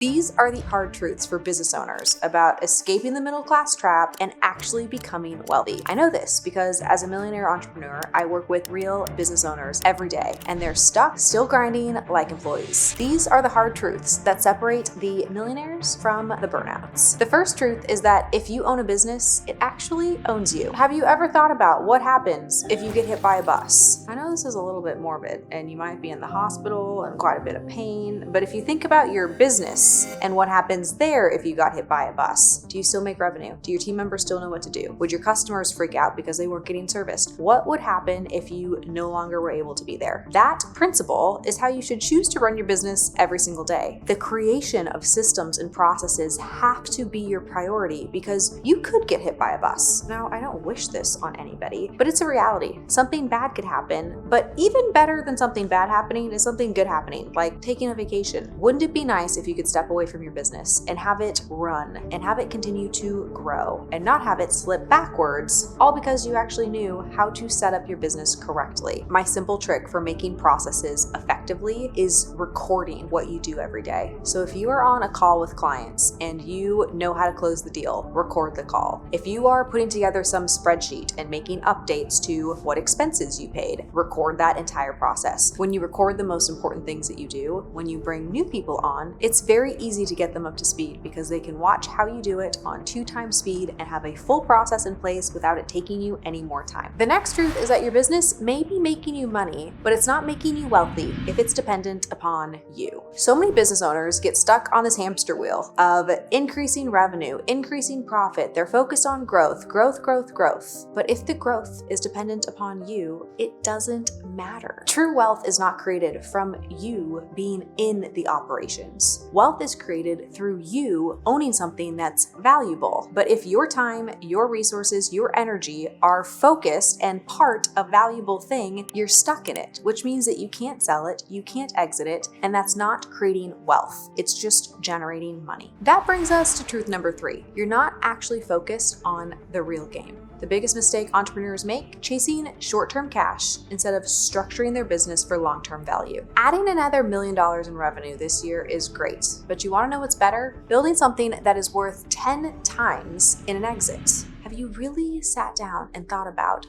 These are the hard truths for business owners about escaping the middle class trap and actually becoming wealthy. I know this because as a millionaire entrepreneur, I work with real business owners every day, and they're stuck, still grinding like employees. These are the hard truths that separate the millionaires from the burnouts. The first truth is that if you own a business, it actually owns you. Have you ever thought about what happens if you get hit by a bus? I know this is a little bit morbid, and you might be in the hospital and quite a bit of pain, but if you think about your business and what happens there if you got hit by a bus, do you still make revenue? Do your team members still know what to do? Would your customers freak out because they weren't getting serviced? What would happen if you no longer were able to be there? That principle is how you should choose to run your business every single day. The creation of systems and processes have to be your priority because you could get hit by a bus. Now, I don't wish this on anybody, but it's a reality. Something bad could happen, but even better than something bad happening is something good happening, like taking a vacation. Wouldn't it be nice if you could step away from your business and have it run and have it continue to grow and not have it slip backwards, all because you actually knew how to set up your business correctly? My simple trick for making processes effectively is recording what you do every day. So if you are on a call with clients and you know how to close the deal, record the call. If you are putting together some spreadsheet and making updates to what expenses you paid, record that entire process. When you record the most important things that you do, when you bring new people on, it's very easy to get them up to speed because they can watch how you do it on 2x speed and have a full process in place without it taking you any more time. The next truth is that your business may be making you money, but it's not making you wealthy if it's dependent upon you. So many business owners get stuck on this hamster wheel of increasing revenue, increasing profit. They're focused on growth. But if the growth is dependent upon you, it doesn't matter. True wealth is not created from you being in the operations. Wealth is created through you owning something that's valuable. But if your time, your resources, your energy are focused and part a valuable thing, you're stuck in it, which means that you can't sell it, you can't exit it, and that's not creating wealth. It's just generating money. That brings us to truth number 3. You're not actually focused on the real game. The biggest mistake entrepreneurs make: chasing short-term cash instead of structuring their business for long-term value. Adding another $1 million in revenue this year is great, but you want to know what's better? Building something that is worth 10 times in an exit. Have you really sat down and thought about,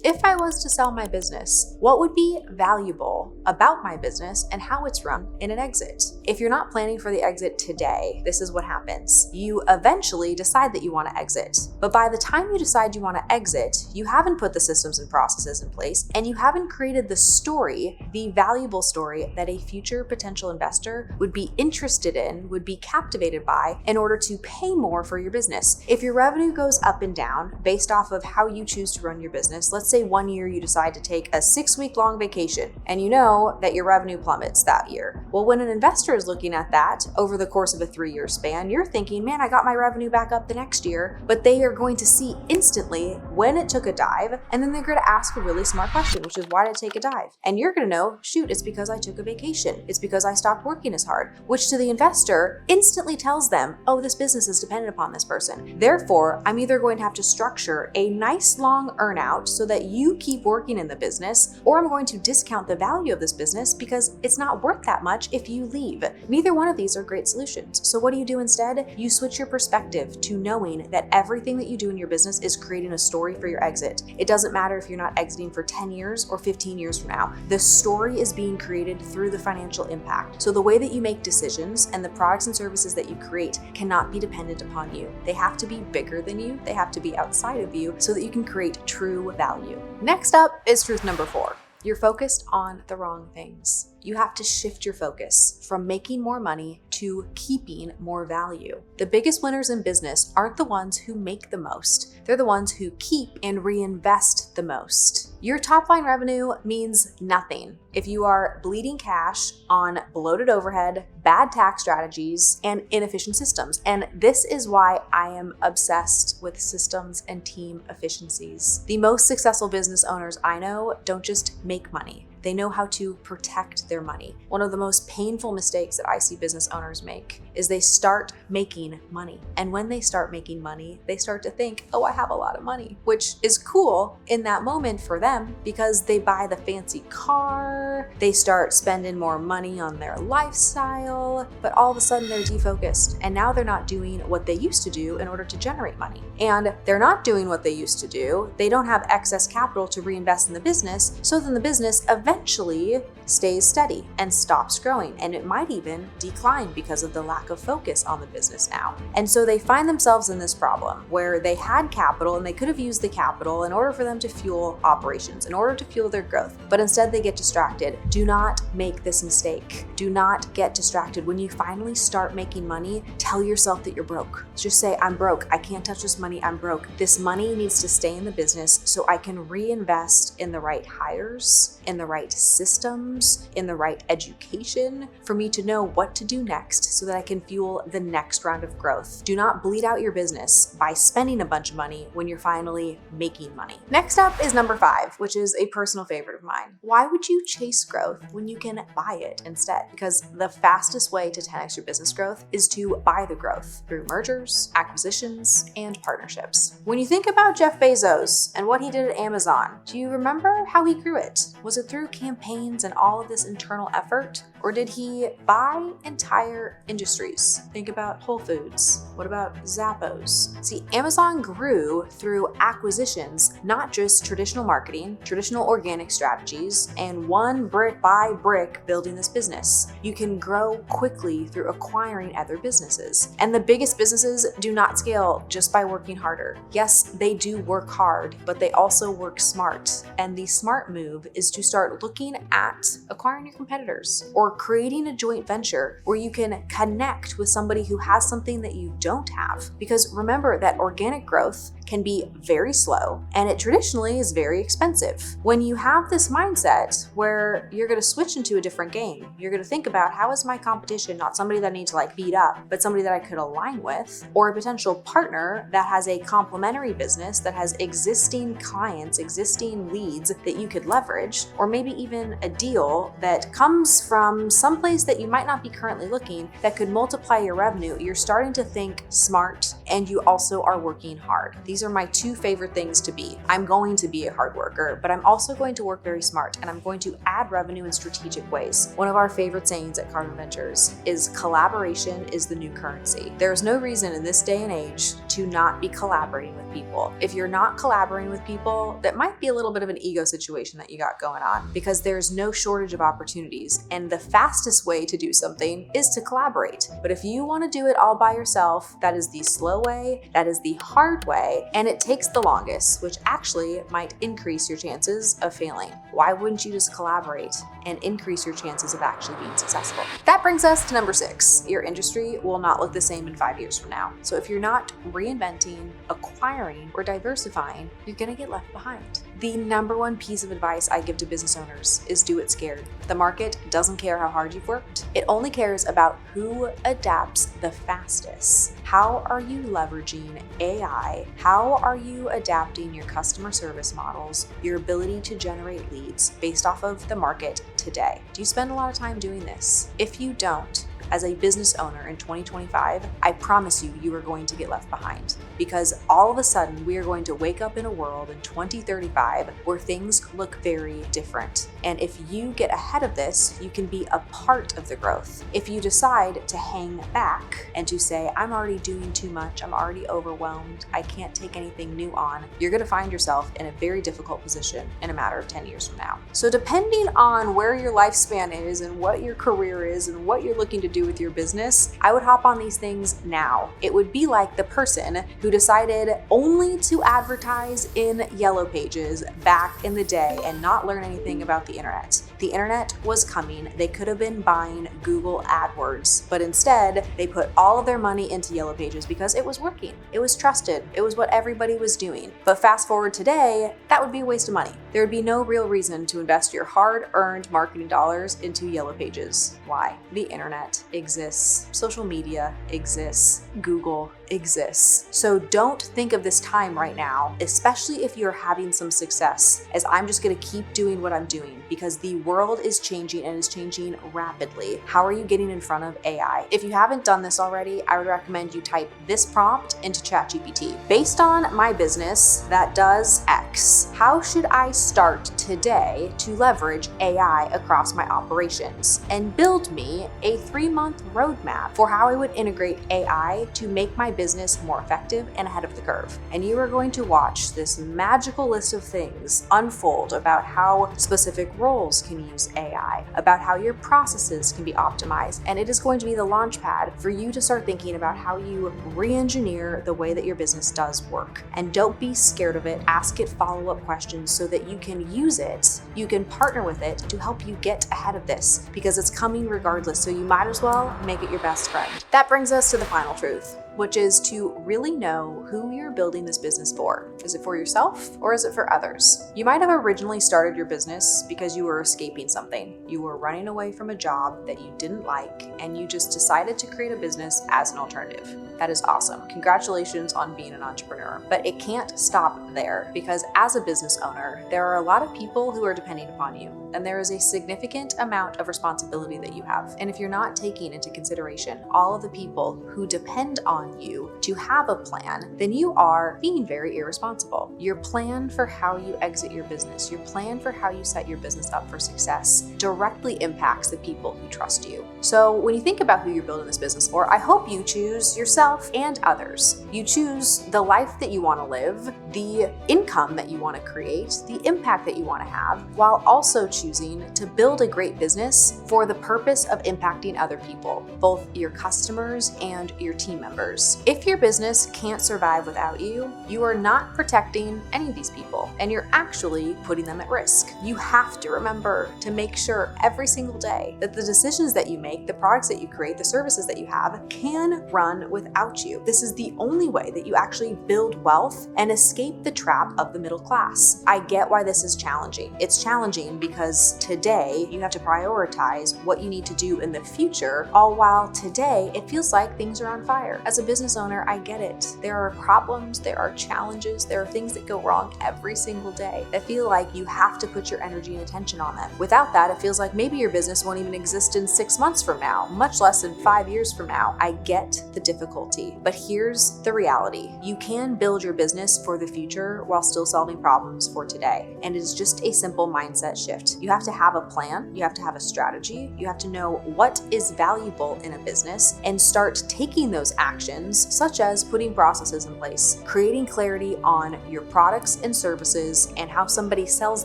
if I was to sell my business, what would be valuable about my business and how it's run in an exit? If you're not planning for the exit today, this is what happens. You eventually decide that you want to exit, but by the time you decide you want to exit, you haven't put the systems and processes in place, and you haven't created the story, the valuable story that a future potential investor would be interested in, would be captivated by in order to pay more for your business. If your revenue goes up and down based off of how you choose to run your business, let's say one year you decide to take a 6-week-long vacation and you know that your revenue plummets that year. Well, when an investor is looking at that over the course of a 3-year span, you're thinking, man, I got my revenue back up the next year, but they are going to see instantly when it took a dive, and then they're going to ask a really smart question, which is, why did it take a dive? And you're going to know, shoot, it's because I took a vacation. It's because I stopped working as hard, which to the investor instantly tells them, oh, this business is dependent upon this person. Therefore, I'm either going to have to structure a nice long earnout so that you keep working in the business, or I'm going to discount the value of this business because it's not worth that much if you leave. Neither one of these are great solutions. So what do you do instead? You switch your perspective to knowing that everything that you do in your business is creating a story for your exit. It doesn't matter if you're not exiting for 10 years or 15 years from now. The story is being created through the financial impact. So the way that you make decisions and the products and services that you create cannot be dependent upon you. They have to be bigger than you. They have to be outside of you so that you can create true value. Next up is truth number 4. You're focused on the wrong things. You have to shift your focus from making more money to keeping more value. The biggest winners in business aren't the ones who make the most. They're the ones who keep and reinvest the most. Your top line revenue means nothing if you are bleeding cash on bloated overhead, bad tax strategies, and inefficient systems. And this is why I am obsessed with systems and team efficiencies. The most successful business owners I know don't just make money. They know how to protect their money. One of the most painful mistakes that I see business owners make is they start making money. And when they start making money, they start to think, oh, I have a lot of money, which is cool in that moment for them because they buy the fancy car, they start spending more money on their lifestyle, but all of a sudden they're defocused. And now they're not doing what they used to do in order to generate money. And they're not doing what they used to do. They don't have excess capital to reinvest in the business. So then the business eventually stays steady and stops growing. And it might even decline because of the lack of focus on the business now. And so they find themselves in this problem where they had capital and they could have used the capital in order for them to fuel operations, in order to fuel their growth. But instead they get distracted. Do not make this mistake. Do not get distracted. When you finally start making money, tell yourself that you're broke. Just say, I'm broke. I can't touch this money. I'm broke. This money needs to stay in the business so I can reinvest in the right hires, in the right systems, in the right education for me to know what to do next so that I can fuel the next round of growth. Do not bleed out your business by spending a bunch of money when you're finally making money. Next up is number 5, which is a personal favorite of mine. Why would you chase growth when you can buy it instead? Because the fastest way to 10x your business growth is to buy the growth through mergers, acquisitions, and partnerships. When you think about Jeff Bezos and what he did at Amazon, do you remember how he grew it? Was it through campaigns and all of this internal effort? Or did he buy entire industries? Think about Whole Foods. What about Zappos? See, Amazon grew through acquisitions, not just traditional marketing, traditional organic strategies, and one brick by brick building this business. You can grow quickly through acquiring other businesses. And the biggest businesses do not scale just by working harder. Yes, they do work hard, but they also work smart. And the smart move is to start looking at acquiring your competitors or creating a joint venture where you can connect with somebody who has something that you don't have. Because remember that organic growth can be very slow and it traditionally is very expensive. When you have this mindset where you're going to switch into a different game, you're going to think about how is my competition not somebody that I need to beat up, but somebody that I could align with, or a potential partner that has a complementary business that has existing clients, existing leads that you could leverage, or maybe even a deal that comes from someplace that you might not be currently looking that could multiply your revenue. You're starting to think smart and you also are working hard. These are my 2 favorite things to be. I'm going to be a hard worker, but I'm also going to work very smart and I'm going to add revenue in strategic ways. One of our favorite sayings at Cardinal Ventures is collaboration is the new currency. There's no reason in this day and age to not be collaborating with people. If you're not collaborating with people, that might be a little bit of an ego situation that you got going on because there's no shortage of opportunities. And the fastest way to do something is to collaborate. But if you want to do it all by yourself, that is the slow way, that is the hard way, and it takes the longest, which actually might increase your chances of failing. Why wouldn't you just collaborate and increase your chances of actually being successful? That brings us to number 6. Your industry will not look the same in 5 years from now. So if you're not reinventing, acquiring, or diversifying, you're going to get left behind. The number 1 piece of advice I give to business owners is do it scared. The market doesn't care how hard you've worked. It only cares about who adapts the fastest. How are you leveraging AI? How are you adapting your customer service models, your ability to generate leads based off of the market today? Do you spend a lot of time doing this? If you don't, as a business owner in 2025, I promise you, you are going to get left behind because all of a sudden we are going to wake up in a world in 2035 where things look very different. And if you get ahead of this, you can be a part of the growth. If you decide to hang back and to say, I'm already doing too much, I'm already overwhelmed, I can't take anything new on, you're going to find yourself in a very difficult position in a matter of 10 years from now. So depending on where your lifespan is and what your career is and what you're looking to do with your business, I would hop on these things now. It would be like the person who decided only to advertise in Yellow Pages back in the day and not learn anything about the internet. The internet was coming. They could have been buying Google AdWords, but instead they put all of their money into Yellow Pages because it was working. It was trusted. It was what everybody was doing. But fast forward today, that would be a waste of money. There would be no real reason to invest your hard-earned marketing dollars into Yellow Pages. Why? The internet exists. Social media exists. Google exists. So don't think of this time right now, especially if you're having some success, as I'm just going to keep doing what I'm doing, because the world is changing and is changing rapidly. How are you getting in front of AI? If you haven't done this already, I would recommend you type this prompt into ChatGPT. Based on my business that does X, how should I start today to leverage AI across my operations? And build me a 3-month roadmap for how I would integrate AI to make my business more effective and ahead of the curve. And you are going to watch this magical list of things unfold about how specific roles can use AI, about how your processes can be optimized, and it is going to be the launch pad for you to start thinking about how you re-engineer the way that your business does work. And don't be scared of it. Ask it follow-up questions so that you can use it, you can partner with it to help you get ahead of this, because it's coming regardless, so you might as well make it your best friend. That brings us to the final truth, which is to really know who you're building this business for. Is it for yourself or is it for others? You might have originally started your business because you were escaping something. You were running away from a job that you didn't like, and you just decided to create a business as an alternative. That is awesome. Congratulations on being an entrepreneur. But it can't stop there, because as a business owner, there are a lot of people who are depending upon you, and there is a significant amount of responsibility that you have. And if you're not taking into consideration all of the people who depend on you to have a plan, then you are being very irresponsible. Your plan for how you exit your business, your plan for how you set your business up for success directly impacts the people who trust you. So when you think about who you're building this business for, I hope you choose yourself and others. You choose the life that you want to live, the income that you want to create, the impact that you want to have, while also choosing to build a great business for the purpose of impacting other people, both your customers and your team members. If your business can't survive without you, you are not protecting any of these people, and you're actually putting them at risk. You have to remember to make sure every single day that the decisions that you make, the products that you create, the services that you have can run without you. This is the only way that you actually build wealth and escape the trap of the middle class. I get why this is challenging. It's challenging because today you have to prioritize what you need to do in the future, all while today it feels like things are on fire. As a business owner, I get it. There are problems, there are challenges, there are things that go wrong every single day. I feel like you have to put your energy and attention on them. Without that, it feels like maybe your business won't even exist in 6 months from now, much less in 5 years from now. I get the difficulty, but here's the reality. You can build your business for the future while still solving problems for today. And it is just a simple mindset shift. You have to have a plan, you have to have a strategy, you have to know what is valuable in a business and start taking those actions, such as putting processes in place, creating clarity on your products and services and how somebody sells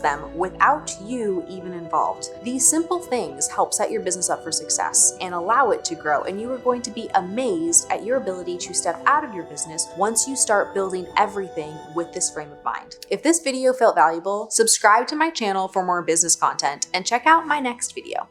them without you even involved. These simple things help set your business up for success and allow it to grow, and you are going to be amazed at your ability to step out of your business once you start building everything with this frame of mind. If this video felt valuable, subscribe to my channel for more business content and check out my next video.